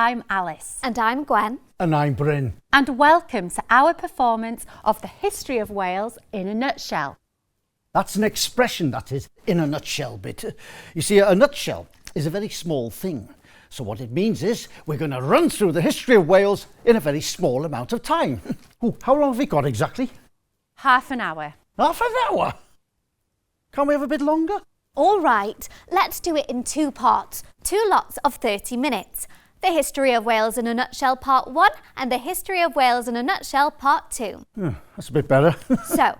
I'm Alice. And I'm Gwen. And I'm Bryn. And welcome to our performance of the history of Wales in a nutshell. That's an expression, that is, in a nutshell bit. You see, a nutshell is a very small thing. So what it means is we're going to run through the history of Wales in a very small amount of time. Ooh, how long have we got exactly? Half an hour. Half an hour? Can't we have a bit longer? All right, let's do it in 2 parts, 2 lots of 30 minutes. The History of Wales in a Nutshell Part 1 and the History of Wales in a Nutshell Part 2. That's a bit better. So,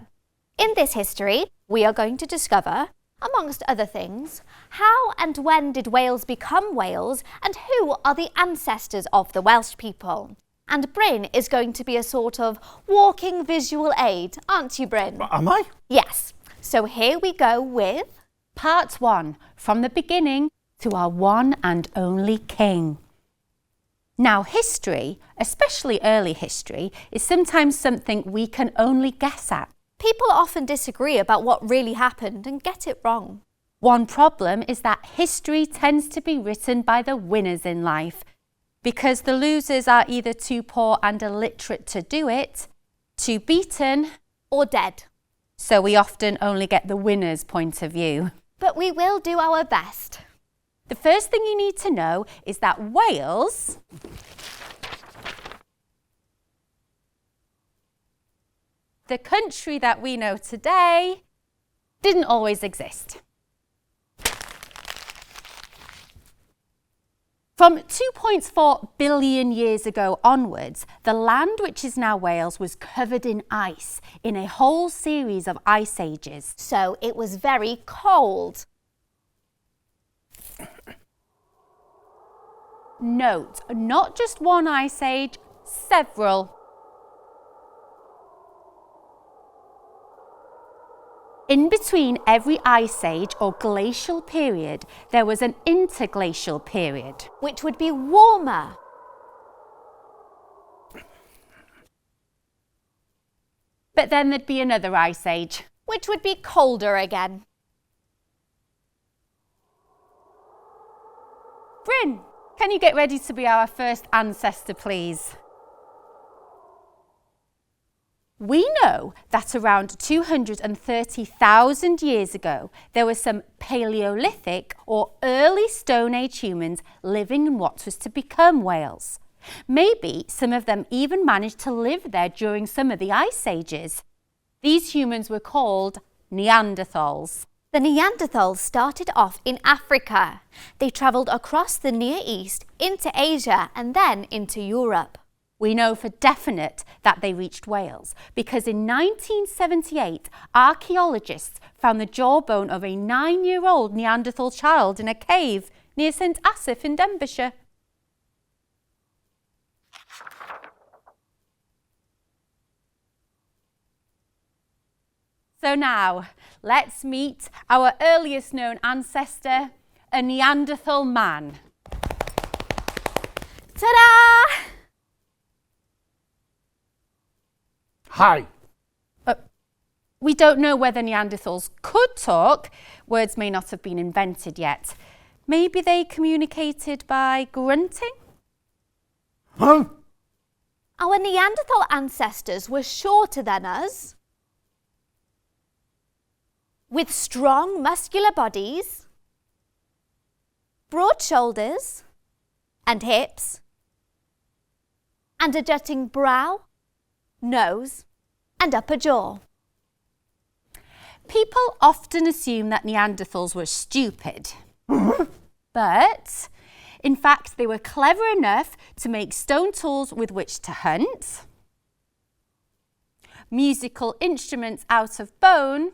in this history, we are going to discover, amongst other things, how and when did Wales become Wales and who are the ancestors of the Welsh people. And Bryn is going to be a sort of walking visual aid, aren't you, Bryn? Am I? Yes. So here we go with Part 1, from the beginning to our one and only king. Now, history, especially early history, is sometimes something we can only guess at. People often disagree about what really happened and get it wrong. One problem is that history tends to be written by the winners in life, because the losers are either too poor and illiterate to do it, too beaten, Or dead. so we often only get the winner's point of view. But we will do our best. The first thing you need to know is that Wales the country that we know today didn't always exist. From 2.4 billion years ago onwards, the land which is now Wales was covered in ice in a whole series of ice ages. So it was very cold. Note, not just one ice age, several. In between every ice age or glacial period, there was an interglacial period. Which would be warmer. But then there'd be another ice age. Which would be colder again. Bryn, can you get ready to be our first ancestor, please? We know that around 230,000 years ago, there were some Paleolithic or early Stone Age humans living in what was to become Wales. Maybe some of them even managed to live there during some of the ice ages. These humans were called Neanderthals. The Neanderthals started off in Africa. They travelled across the Near East into Asia and then into Europe. We know for definite that they reached Wales because in 1978, archaeologists found the jawbone of a 9-year-old Neanderthal child in a cave near St Asaph in Denbighshire. So now, let's meet our earliest known ancestor, a Neanderthal man. Ta-da! Hi. We don't know whether Neanderthals could talk. Words may not have been invented yet. Maybe they communicated by grunting? Huh? Our Neanderthal ancestors were shorter than us, with strong muscular bodies, broad shoulders and hips, and a jutting brow, nose and upper jaw. People often assume that Neanderthals were stupid. But, in fact, they were clever enough to make stone tools with which to hunt, musical instruments out of bone,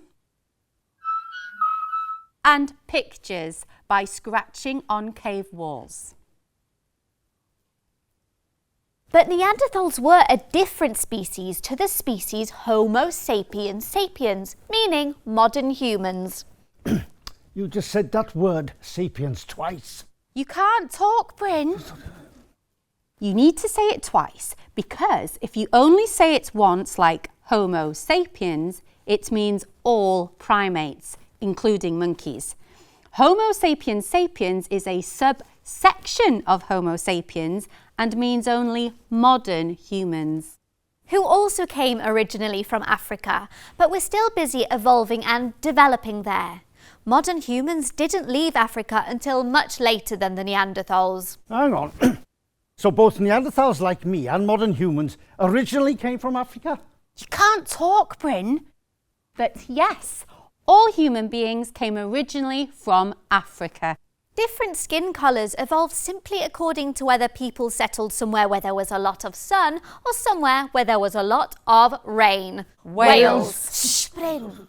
and pictures by scratching on cave walls. But Neanderthals were a different species to the species Homo sapiens sapiens, meaning modern humans. You just said that word, sapiens, twice. You can't talk, Bryn. You need to say it twice because if you only say it once, like Homo sapiens, it means all primates, including monkeys. Homo sapiens sapiens is a subsection of Homo sapiens and means only modern humans. Who also came originally from Africa, but were still busy evolving and developing there. Modern humans didn't leave Africa until much later than the Neanderthals. Hang on. So both Neanderthals like me and modern humans originally came from Africa? You can't talk, Bryn. But yes, all human beings came originally from Africa. Different skin colours evolved simply according to whether people settled somewhere where there was a lot of sun or somewhere where there was a lot of rain. Wales. Shh, Bryn.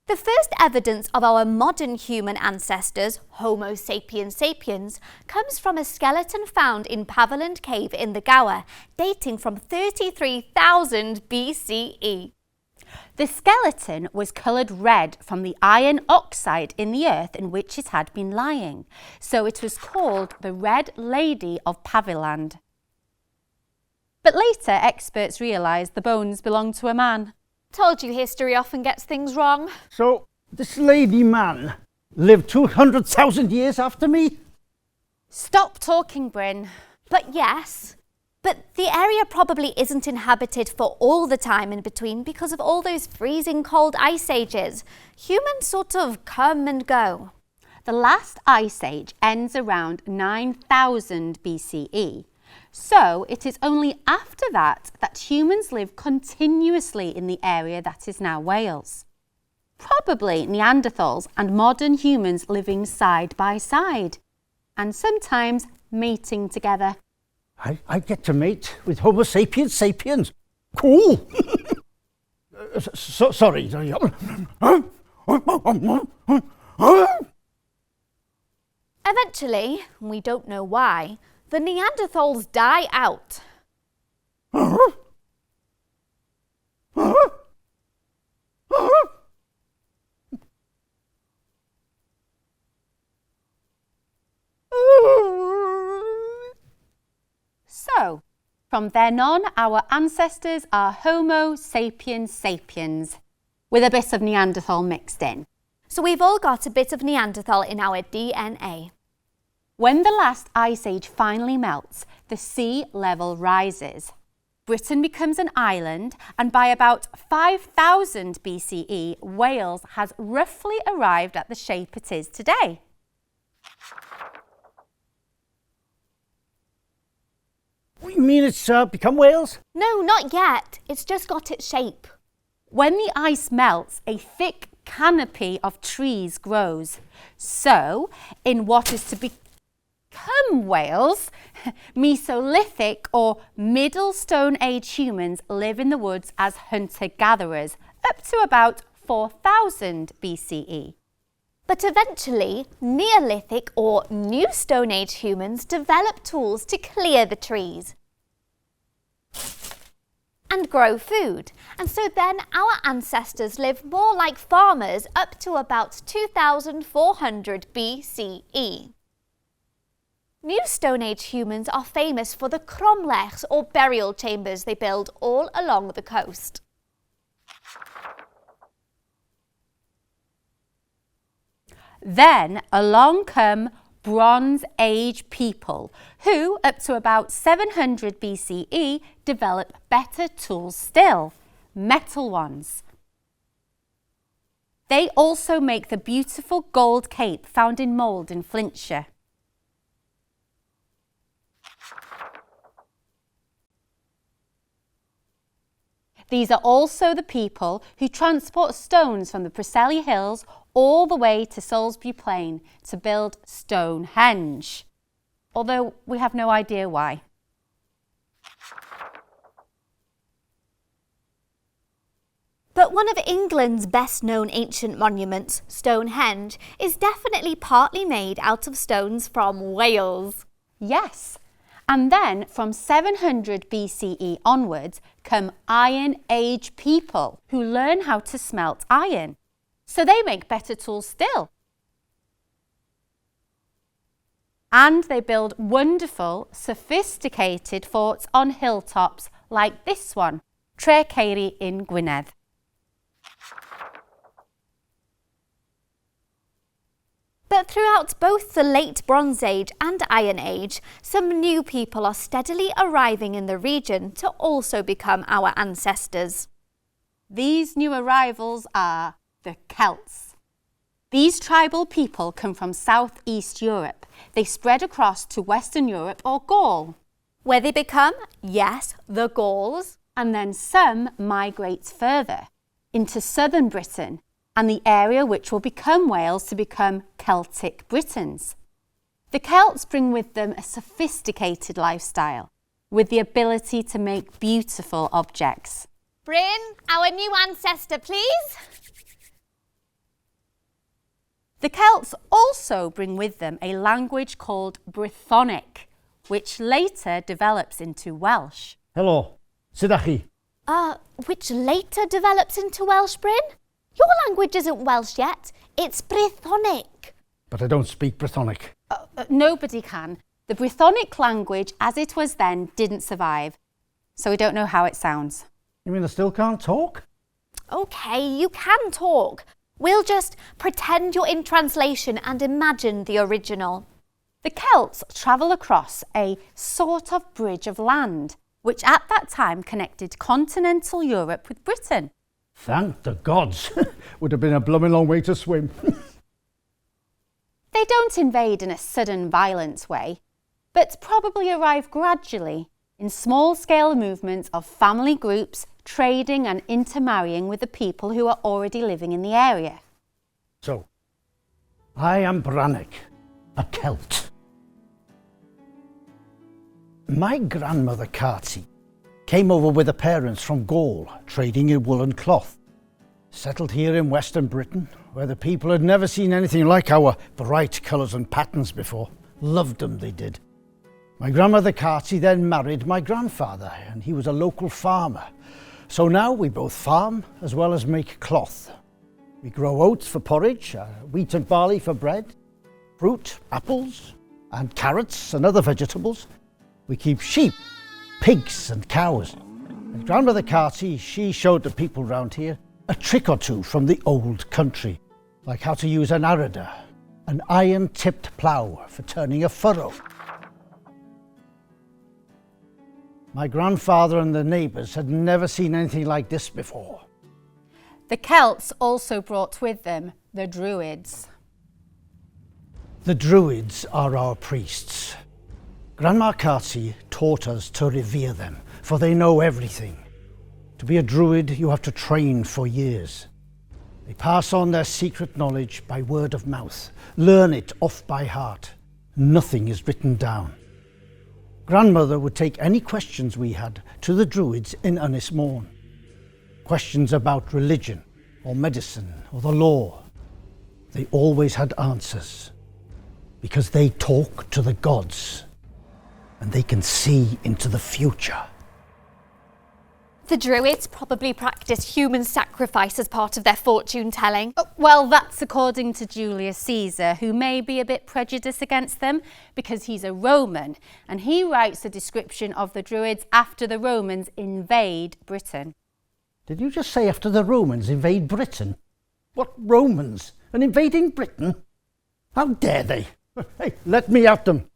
The first evidence of our modern human ancestors, Homo sapiens sapiens, comes from a skeleton found in Paviland Cave in the Gower, dating from 33,000 BCE. The skeleton was coloured red from the iron oxide in the earth in which it had been lying, so it was called the Red Lady of Paviland. But later experts realised the bones belonged to a man. Told you history often gets things wrong. So this lady man lived 200,000 years after me? Stop talking, Bryn. But yes, but the area probably isn't inhabited for all the time in between because of all those freezing cold ice ages. Humans sort of come and go. The last ice age ends around 9,000 BCE. So it is only after that that humans live continuously in the area that is now Wales. Probably Neanderthals and modern humans living side by side, and sometimes mating together. I get to mate with Homo sapiens sapiens. Cool. Sorry. Eventually, we don't know why, the Neanderthals die out. So, from then on, our ancestors are Homo sapiens sapiens, with a bit of Neanderthal mixed in. So we've all got a bit of Neanderthal in our DNA. When the last ice age finally melts, the sea level rises. Britain becomes an island, and by about 5,000 BCE, Wales has roughly arrived at the shape it is today. You mean it's become Wales? No, not yet. It's just got its shape. When the ice melts, a thick canopy of trees grows. So, in what is to become Wales, Mesolithic or Middle Stone Age humans live in the woods as hunter-gatherers up to about 4,000 BCE. But eventually, Neolithic or New Stone Age humans developed tools to clear the trees and grow food. And so then our ancestors lived more like farmers up to about 2,400 BCE. New Stone Age humans are famous for the cromlechs or burial chambers they build all along the coast. Then along come Bronze Age people who, up to about 700 BCE, develop better tools still, metal ones. They also make the beautiful gold cape found in Mould in Flintshire. These are also the people who transport stones from the Preseli Hills all the way to Salisbury Plain to build Stonehenge, although we have no idea why. But one of England's best-known ancient monuments, Stonehenge, is definitely partly made out of stones from Wales. Yes, and then from 700 BCE onwards come Iron Age people who learn how to smelt iron. So they make better tools still. And they build wonderful, sophisticated forts on hilltops like this one, Tre Ceiri in Gwynedd. But throughout both the Late Bronze Age and Iron Age, some new people are steadily arriving in the region to also become our ancestors. These new arrivals are the Celts. These tribal people come from southeast Europe. They spread across to Western Europe or Gaul. Where they become, yes, the Gauls. And then some migrate further into southern Britain and the area which will become Wales to become Celtic Britons. The Celts bring with them a sophisticated lifestyle with the ability to make beautiful objects. Bryn, our new ancestor, please. The Celts also bring with them a language called Brythonic, which later develops into Welsh. Hello, sut ydych chi? Which later develops into Welsh, Bryn? Your language isn't Welsh yet, it's Brythonic. But I don't speak Brythonic. Nobody can. The Brythonic language, as it was then, didn't survive, so we don't know how it sounds. You mean I still can't talk? OK, you can talk. We'll just pretend you're in translation and imagine the original. The Celts travel across a sort of bridge of land, which at that time connected continental Europe with Britain. Thank the gods. Would have been a blooming long way to swim. They don't invade in a sudden, violent way, but probably arrive gradually in small-scale movements of family groups trading and intermarrying with the people who are already living in the area. So, I am Brannig, a Celt. My grandmother Carty came over with her parents from Gaul, trading in woolen cloth. Settled here in Western Britain, where the people had never seen anything like our bright colours and patterns before. Loved them, they did. My grandmother Carty then married my grandfather, and he was a local farmer. So now we both farm as well as make cloth. We grow oats for porridge, wheat and barley for bread, fruit, apples, and carrots and other vegetables. We keep sheep, pigs and cows. And Grandmother Carty, she showed the people round here a trick or two from the old country, like how to use an arada, an iron-tipped plough for turning a furrow. My grandfather and the neighbours had never seen anything like this before. The Celts also brought with them the Druids. The Druids are our priests. Grandma Carty taught us to revere them, for they know everything. To be a Druid, you have to train for years. They pass on their secret knowledge by word of mouth, learn it off by heart. Nothing is written down. Grandmother would take any questions we had to the Druids in Ynys Môn. Questions about religion, or medicine, or the law. They always had answers, because they talk to the gods, and they can see into the future. The Druids probably practiced human sacrifice as part of their fortune-telling. Well, that's according to Julius Caesar, who may be a bit prejudiced against them because he's a Roman, and he writes a description of the Druids after the Romans invade Britain. Did you just say after the Romans invade Britain? What Romans? And invading Britain? How dare they? Hey, let me at them.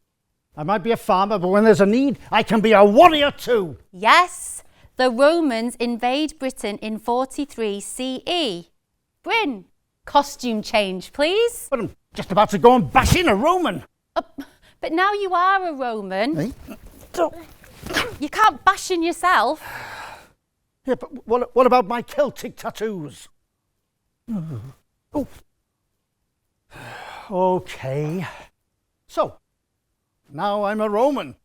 I might be a farmer, but when there's a need, I can be a warrior too. Yes, the Romans invade Britain in 43 CE. Bryn, costume change, please. But I'm just about to go and bash in a Roman. But now you are a Roman. Hey? So, You can't bash in yourself. yeah, but what about my Celtic tattoos? Oh. Okay. So, now I'm a Roman.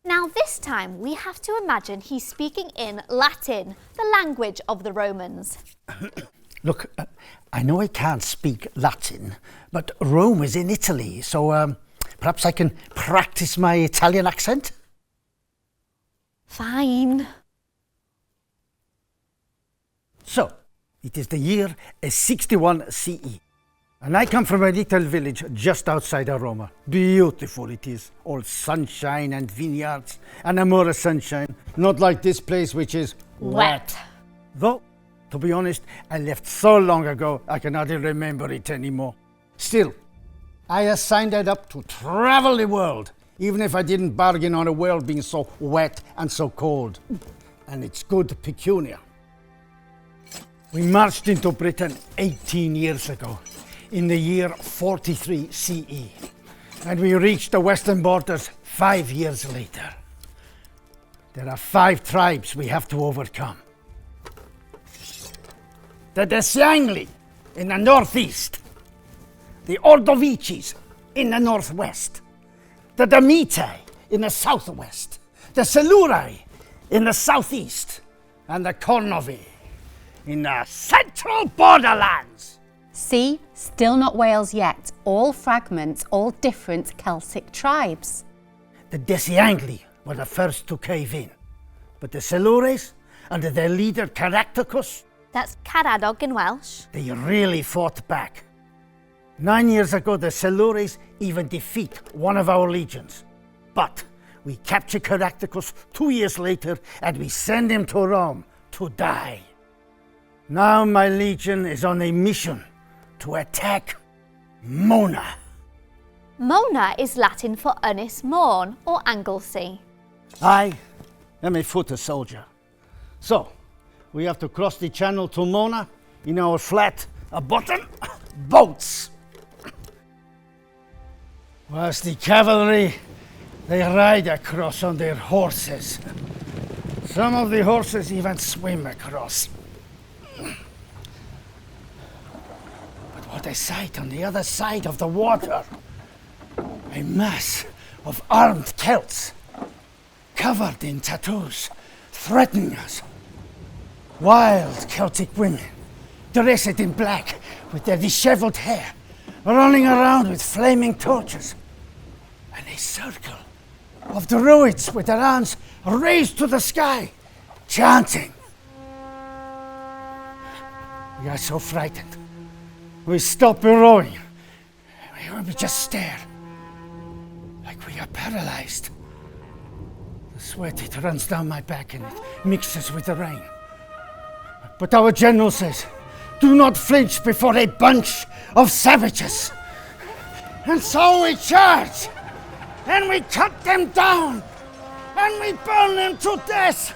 Now this time we have to imagine he's speaking in Latin, the language of the Romans. Look, I know I can't speak Latin, but Rome is in Italy, so perhaps I can practice my Italian accent? Fine. So, it is the year 61 CE, and I come from a little village just outside of Roma. Beautiful it is, all sunshine and vineyards, and more sunshine, not like this place which is Wet. Though, To be honest, I left so long ago I can hardly remember it anymore. Still, I have signed up to travel the world, even if I didn't bargain on a world being so wet and so cold. And it's good pecunia. We marched into Britain 18 years ago, in the year 43 CE, and we reached the western borders 5 years later. There are 5 tribes we have to overcome. The Desiangli in the northeast, the Ordovices in the northwest, the Damitai in the southwest, the Silurai in the southeast, and the Cornovi in the central borderlands. See, still not Wales yet. All fragments, all different Celtic tribes. The Desiangli were the first to cave in, but the Silures, under their leader Caractacus, That's Caradog in Welsh. they really fought back. 9 years ago, the Silures even defeat one of our legions. But we capture Caractacus 2 years later and we send him to Rome to die. Now my legion is on a mission to attack Mona. Mona is Latin for Ynys Môn or Anglesey. I am a footer soldier. So, we have to cross the channel to Mona in our flat bottom boats. Whilst the cavalry, they ride across on their horses. Some of the horses even swim across. But what I sight on the other side of the water, a mass of armed Celts, covered in tattoos, threatening us. Wild Celtic women, dressed in black with their disheveled hair, running around with flaming torches. And a circle of druids with their hands raised to the sky, chanting. We are so frightened. We stop rowing. We just stare, like we are paralyzed. The sweat, it runs down my back and it mixes with the rain. But our general says, do not flinch before a bunch of savages. And so we charge, and we cut them down, and we burn them to death,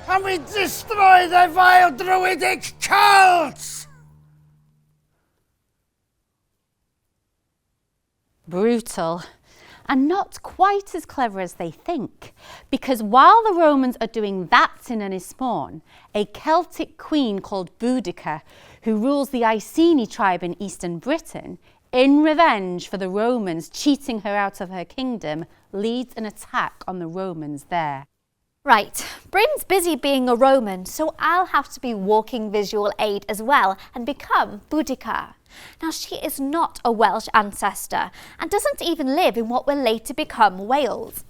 and we destroy their vile druidic cults. Brutal. And not quite as clever as they think, because while the Romans are doing that in Ynys Môn, a Celtic queen called Boudica, who rules the Iceni tribe in eastern Britain, in revenge for the Romans cheating her out of her kingdom, leads an attack on the Romans there. Right, Bryn's busy being a Roman, so I'll have to be walking visual aid as well and become Boudica. Now, she is not a Welsh ancestor and doesn't even live in what will later become Wales.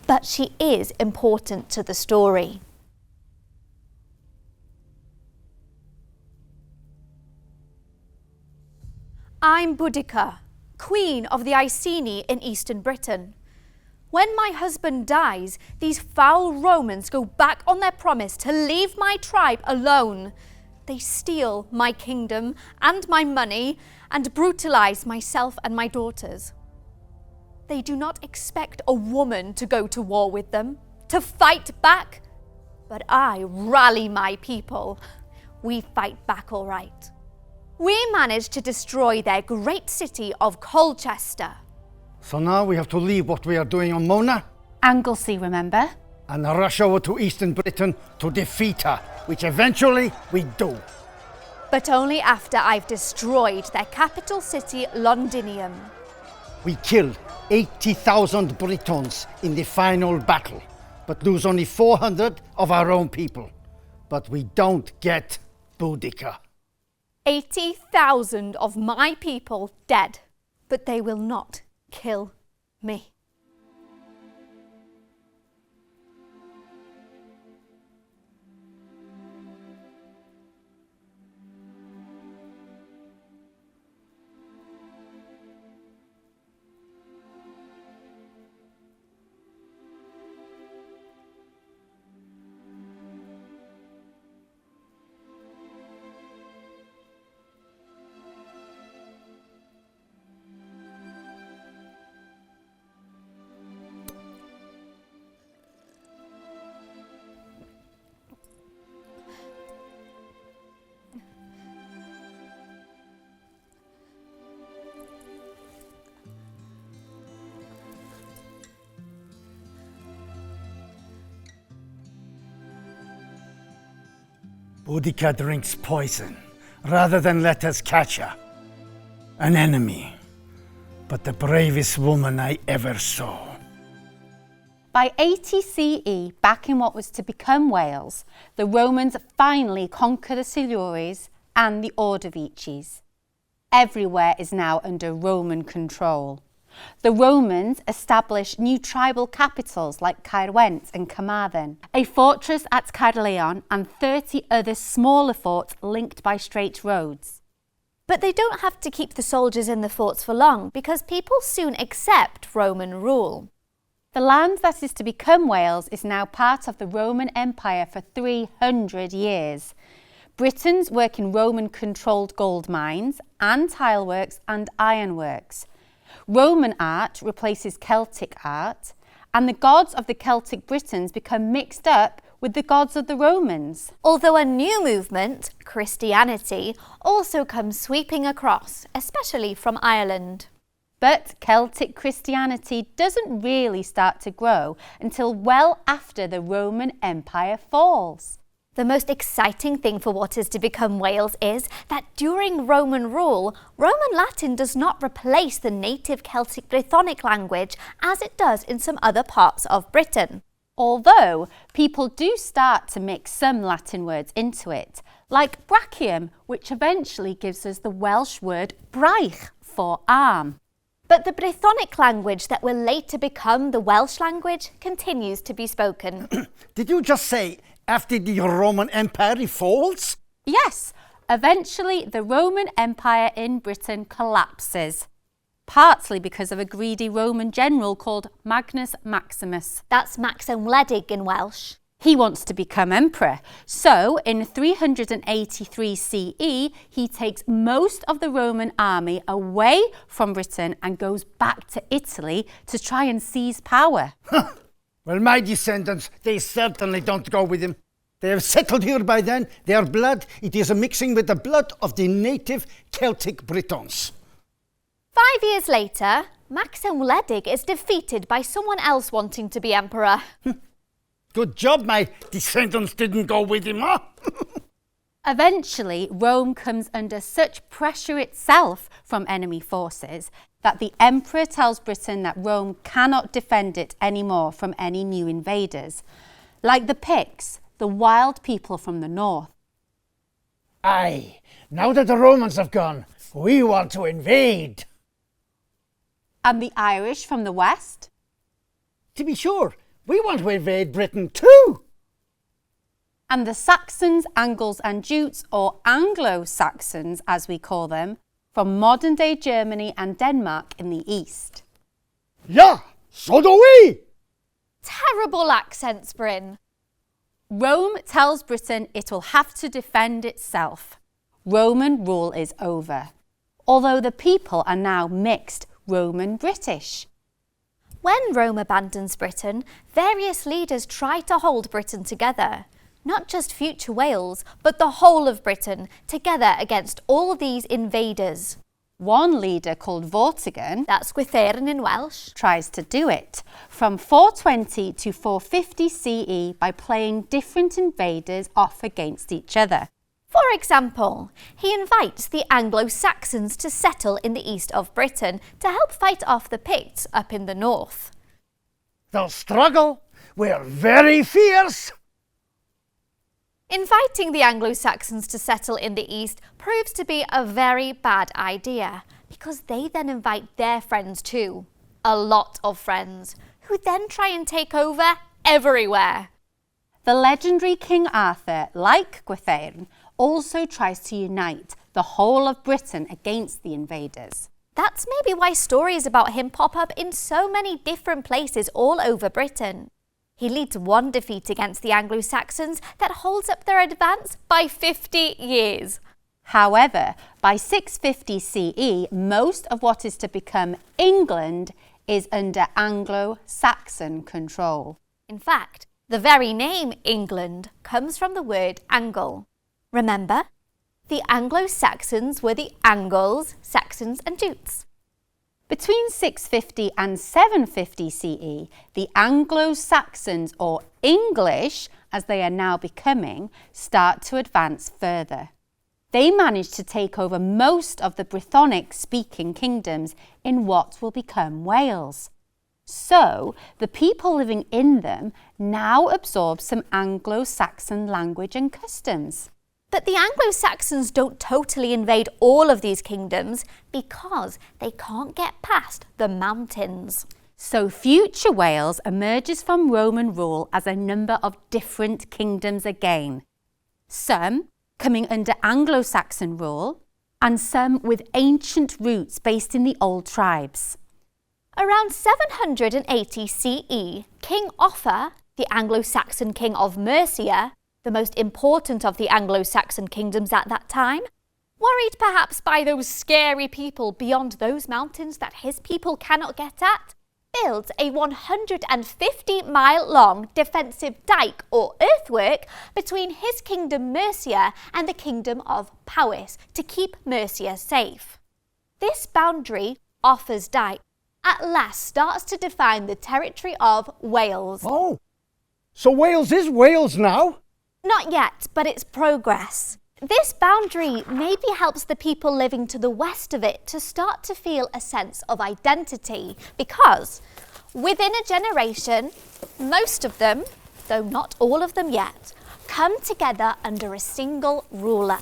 But she is important to the story. I'm Boudica, Queen of the Iceni in eastern Britain. When my husband dies, these foul Romans go back on their promise to leave my tribe alone. They steal my kingdom and my money and brutalise myself and my daughters. They do not expect a woman to go to war with them, to fight back. But I rally my people. We fight back all right. We managed to destroy their great city of Colchester. So now we have to leave what we are doing on Mona Anglesey, remember? and rush over to eastern Britain to defeat her, which eventually we do. But only after I've destroyed their capital city, Londinium. We kill 80,000 Britons in the final battle, but lose only 400 of our own people. But we don't get Boudica. 80,000 of my people dead, but they will not kill me. Boudica drinks poison rather than let us catch her. An enemy, but the bravest woman I ever saw. By 80 CE, back in what was to become Wales, the Romans finally conquer the Silures and the Ordovices. Everywhere is now under Roman control. The Romans established new tribal capitals like Caerwent and Carmarthen, a fortress at Caerleon and 30 other smaller forts linked by straight roads. But they don't have to keep the soldiers in the forts for long because people soon accept Roman rule. The land that is to become Wales is now part of the Roman Empire for 300 years. Britons work in Roman-controlled gold mines and tileworks and ironworks. Roman art replaces Celtic art, and the gods of the Celtic Britons become mixed up with the gods of the Romans. Although a new movement, Christianity, also comes sweeping across, especially from Ireland. But Celtic Christianity doesn't really start to grow until well after the Roman Empire falls. The most exciting thing for what is to become Wales is that during Roman rule, Roman Latin does not replace the native Celtic Brythonic language as it does in some other parts of Britain. Although people do start to mix some Latin words into it, like brachium, which eventually gives us the Welsh word braich for arm. But the Brythonic language that will later become the Welsh language continues to be spoken. Did you just say after the Roman Empire falls? Yes, eventually the Roman Empire in Britain collapses, partly because of a greedy Roman general called Magnus Maximus. That's Maxim Wledig in Welsh. He wants to become emperor, so in 383 CE, he takes most of the Roman army away from Britain and goes back to Italy to try and seize power. Well, my descendants, they certainly don't go with him. They have settled here by then. Their blood, it is a mixing with the blood of the native Celtic Britons. 5 years later, Maxim Wledig is defeated by someone else wanting to be emperor. Good job my descendants didn't go with him, huh? Eventually, Rome comes under such pressure itself from enemy forces that the emperor tells Britain that Rome cannot defend it anymore from any new invaders, like the Picts, the wild people from the north. Aye, now that the Romans have gone, we want to invade. And the Irish from the west? To be sure, we want to invade Britain too. And the Saxons, Angles and Jutes, or Anglo-Saxons as we call them, from modern-day Germany and Denmark in the east. Yeah, so do we. Terrible accents, Bryn. Rome tells Britain it will have to defend itself. Roman rule is over, although the people are now mixed Roman-British. When Rome abandons Britain, various leaders try to hold Britain together. Not just future Wales, but the whole of Britain, together against all these invaders. One leader called Vortigern, That's Gwytherin in Welsh, tries to do it from 420 to 450 CE by playing different invaders off against each other. For example, he invites the Anglo-Saxons to settle in the east of Britain to help fight off the Picts up in the north. They'll struggle. We're very fierce. Inviting the Anglo-Saxons to settle in the east proves to be a very bad idea because they then invite their friends too. A lot of friends, who then try and take over everywhere. The legendary King Arthur, like Gwytherin, also tries to unite the whole of Britain against the invaders. That's maybe why stories about him pop up in so many different places all over Britain. He leads one defeat against the Anglo-Saxons that holds up their advance by 50 years. However, by 650 CE, most of what is to become England is under Anglo-Saxon control. In fact, the very name England comes from the word Angle. Remember, the Anglo-Saxons were the Angles, Saxons and Jutes. Between 650 and 750 CE, the Anglo-Saxons or English as they are now becoming, start to advance further. They managed to take over most of the Brythonic-speaking kingdoms in what will become Wales. So, the people living in them now absorb some Anglo-Saxon language and customs. But the Anglo-Saxons don't totally invade all of these kingdoms because they can't get past the mountains. So future Wales emerges from Roman rule as a number of different kingdoms again. Some coming under Anglo-Saxon rule and some with ancient roots based in the old tribes. Around 780 CE, King Offa, the Anglo-Saxon king of Mercia, the most important of the Anglo-Saxon kingdoms at that time, worried perhaps by those scary people beyond those mountains that his people cannot get at, builds a 150-mile-long defensive dike or earthwork between his kingdom Mercia and the kingdom of Powys to keep Mercia safe. This boundary, Offa's dike, at last starts to define the territory of Wales. Oh, so Wales is Wales now? Not yet, but it's progress. This boundary maybe helps the people living to the west of it to start to feel a sense of identity because within a generation, most of them, though not all of them yet, come together under a single ruler.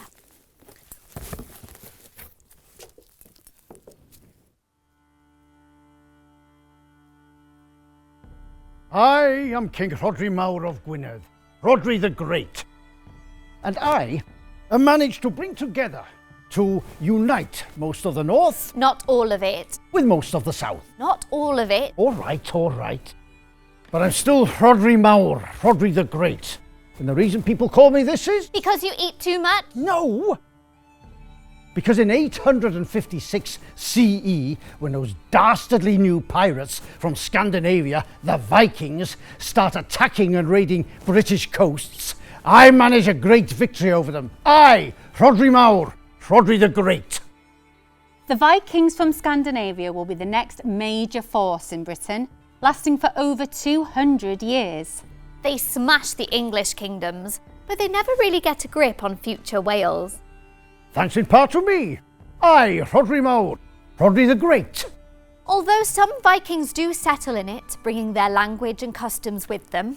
I am King Rhodri Mawr of Gwynedd, Rhodri the Great. And I have managed to bring together, to unite most of the north Not all of it. with most of the south. Not all of it. All right. But I'm still Rhodri Mawr, Rhodri the Great. And the reason people call me this is... Because you eat too much? No! Because in 856 CE, when those dastardly new pirates from Scandinavia, the Vikings, start attacking and raiding British coasts, I manage a great victory over them. I, Rhodri Mawr, Rhodri the Great. The Vikings from Scandinavia will be the next major force in Britain, lasting for over 200 years. They smash the English kingdoms, but they never really get a grip on future Wales. Thanks in part to me. I, Rhodri Mawr, Rhodri the Great. Although some Vikings do settle in it, bringing their language and customs with them.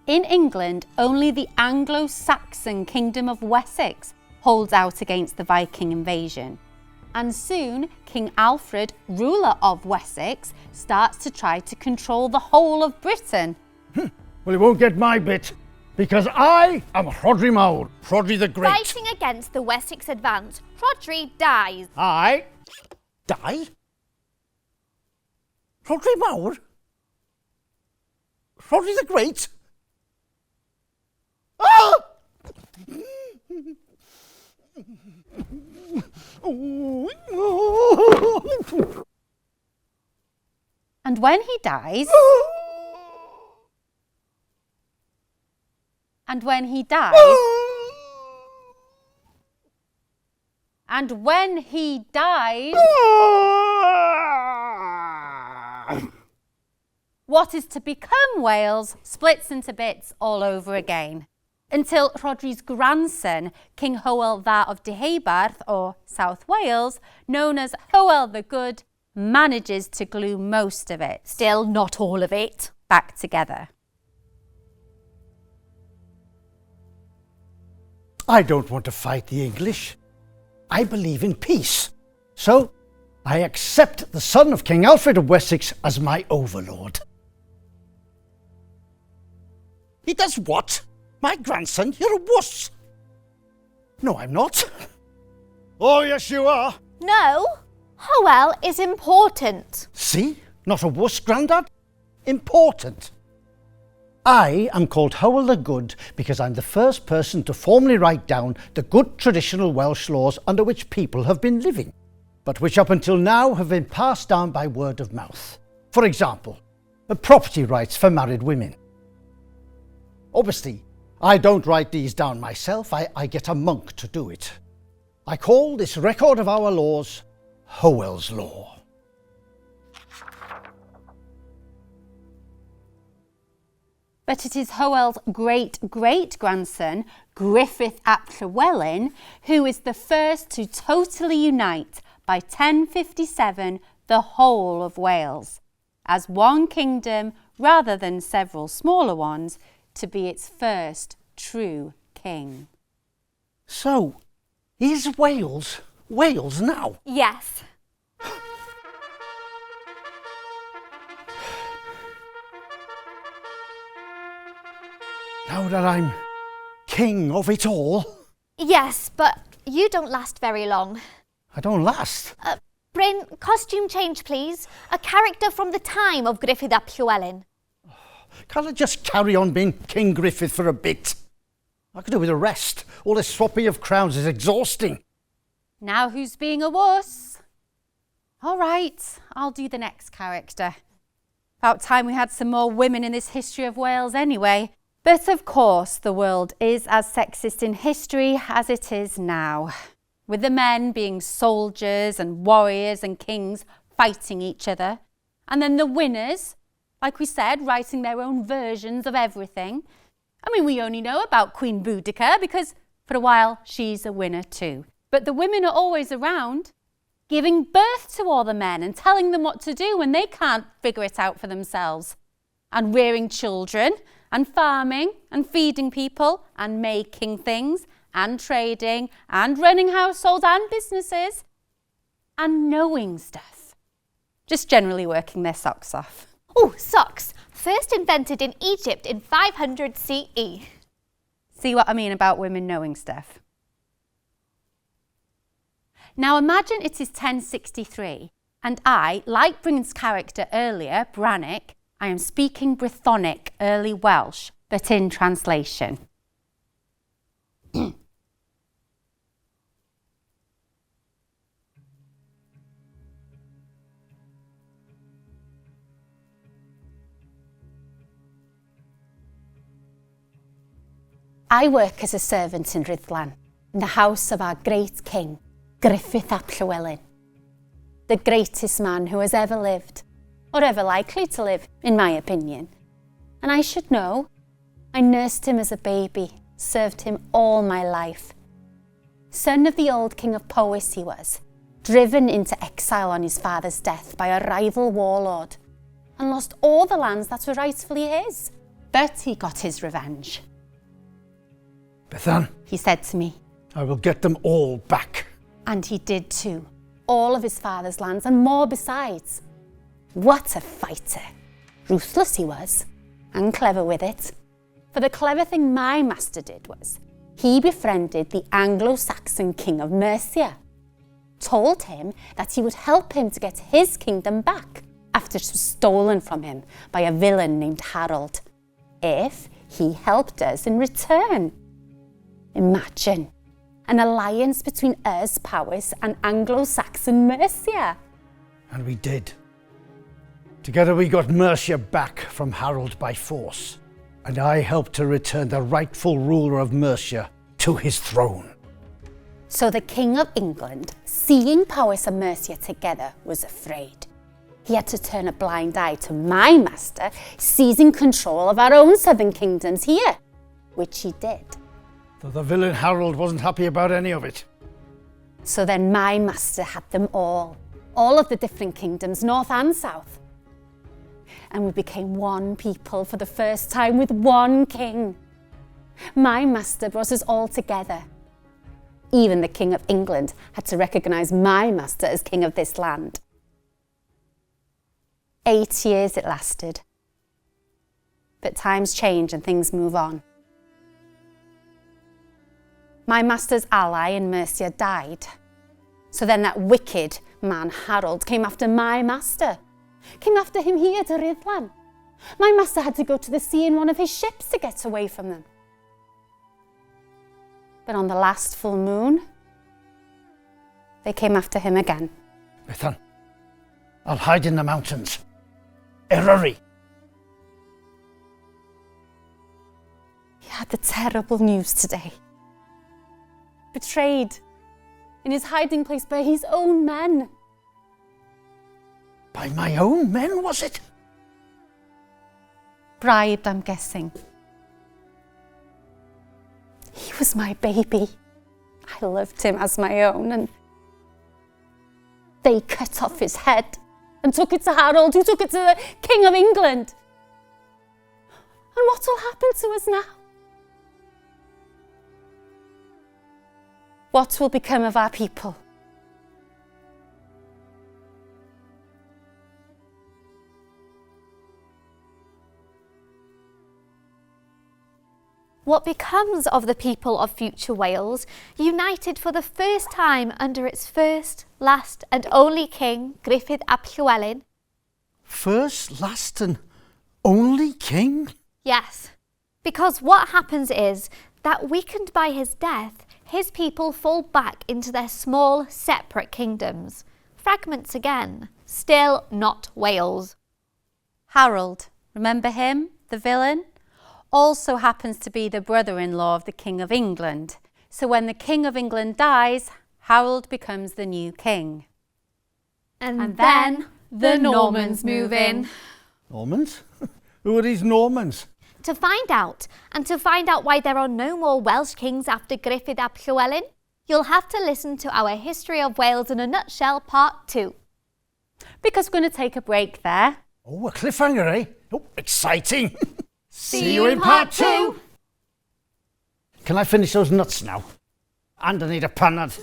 In England, only the Anglo-Saxon Kingdom of Wessex holds out against the Viking invasion. And soon, King Alfred, ruler of Wessex, starts to try to control the whole of Britain. Well, it won't get my bit, because I am Rhodri Mawr, Rhodri the Great. Fighting against the Wessex advance, Rhodri dies. I die? Rhodri Mawr? Rhodri the Great? Ah! And when he dies, and when he dies, and when he dies, what is to become Wales splits into bits all over again, until Rhodri's grandson, King Hywel Dda of Deheubarth, or South Wales, known as Hywel the Good, manages to glue most of it, Still not all of it. back together. I don't want to fight the English. I believe in peace. So, I accept the son of King Alfred of Wessex as my overlord. He does what? My grandson? You're a wuss. No, I'm not. Oh, yes, you are. No, Hywel is important. See? Not a wuss, Grandad. Important. I am called Hywel the Good because I'm the first person to formally write down the good traditional Welsh laws under which people have been living, but which up until now have been passed down by word of mouth. For example, the property rights for married women. Obviously, I don't write these down myself, I get a monk to do it. I call this record of our laws Hywel's Law. But it is Hywel's great-great-grandson, Griffith ap Llywelyn, who is the first to totally unite by 1057 the whole of Wales as one kingdom rather than several smaller ones, to be its first true king. So, is Wales Wales now? Yes. Now that I'm king of it all, Yes, but you don't last very long. I don't last. Bryn, costume change, please. A character from the time of Griffith ap Llywelyn. Can't I just carry on being King Griffith for a bit? I could do with a rest. All this swapping of crowns is exhausting. Now who's being a wuss? All right, I'll do the next character. About time we had some more women in this history of Wales anyway. But of course, the world is as sexist in history as it is now, with the men being soldiers and warriors and kings fighting each other, and then the winners, like we said, writing their own versions of everything. I mean, we only know about Queen Boudica because for a while she's a winner too. But the women are always around, giving birth to all the men and telling them what to do when they can't figure it out for themselves, and rearing children, and farming, and feeding people, and making things, and trading, and running households and businesses, and knowing stuff. Just generally working their socks off. Oh, socks. First invented in Egypt in 500 CE. See what I mean about women knowing stuff? Now imagine it is 1063, and I, like Bryn's character earlier, Brannock, I am speaking Brythonic, early Welsh, but in translation. I work as a servant in Rhuddlan, in the house of our great king, Griffith ap Llywelyn, the greatest man who has ever lived, or ever likely to live, in my opinion. And I should know. I nursed him as a baby, served him all my life. Son of the old king of Powys he was, driven into exile on his father's death by a rival warlord, and lost all the lands that were rightfully his. But he got his revenge. Bethan, He said to me, I will get them all back. and he did too, all of his father's lands and more besides. What a fighter! Ruthless he was, and clever with it. For the clever thing my master did was, he befriended the Anglo-Saxon king of Mercia, told him that he would help him to get his kingdom back after it was stolen from him by a villain named Harold, if he helped us in return. Imagine, an alliance between us, Powys, and Anglo-Saxon Mercia. And we did. Together we got Mercia back from Harold by force, and I helped to return the rightful ruler of Mercia to his throne. So the King of England, seeing Powys and Mercia together, was afraid. He had to turn a blind eye to my master seizing control of our own southern kingdoms here, which he did. Though the villain Harold wasn't happy about any of it. So then my master had them all of the different kingdoms, north and south. And we became one people for the first time with one king. My master brought us all together. Even the King of England had to recognise my master as king of this land. 8 years it lasted. But times change and things move on. My master's ally in Mercia died. So then that wicked man Harold came after my master. Came after him here to Rhuddlan. My master had to go to the sea in one of his ships to get away from them. But on the last full moon, they came after him again. Bethan, I'll hide in the mountains. Eryri. He had the terrible news today. Betrayed in his hiding place by his own men. By my own men, was it? bribed, I'm guessing. He was my baby. I loved him as my own, and they cut off his head and took it to Harold, who took it to the King of England. And what will happen to us now? What will become of our people? What becomes of the people of future Wales, united for the first time under its first, last and only king, Gruffydd ap Llywelyn? First, last and only king? Yes, because what happens is that weakened by his death, his people fall back into their small, separate kingdoms. Fragments again, still not Wales. Harold, remember him, the villain? Also happens to be the brother-in-law of the King of England. So when the King of England dies, Harold becomes the new king. And then the Normans move in. Normans? Who are these Normans? To find out, and to find out why there are no more Welsh kings after Gruffydd ap Llywelyn, you'll have to listen to our History of Wales in a Nutshell Part 2. Because we're going to take a break there. Oh, a cliffhanger, eh? Oh, exciting! See you in Part 2! Can I finish those nuts now? And I need a panad.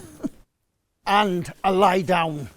And a lie down.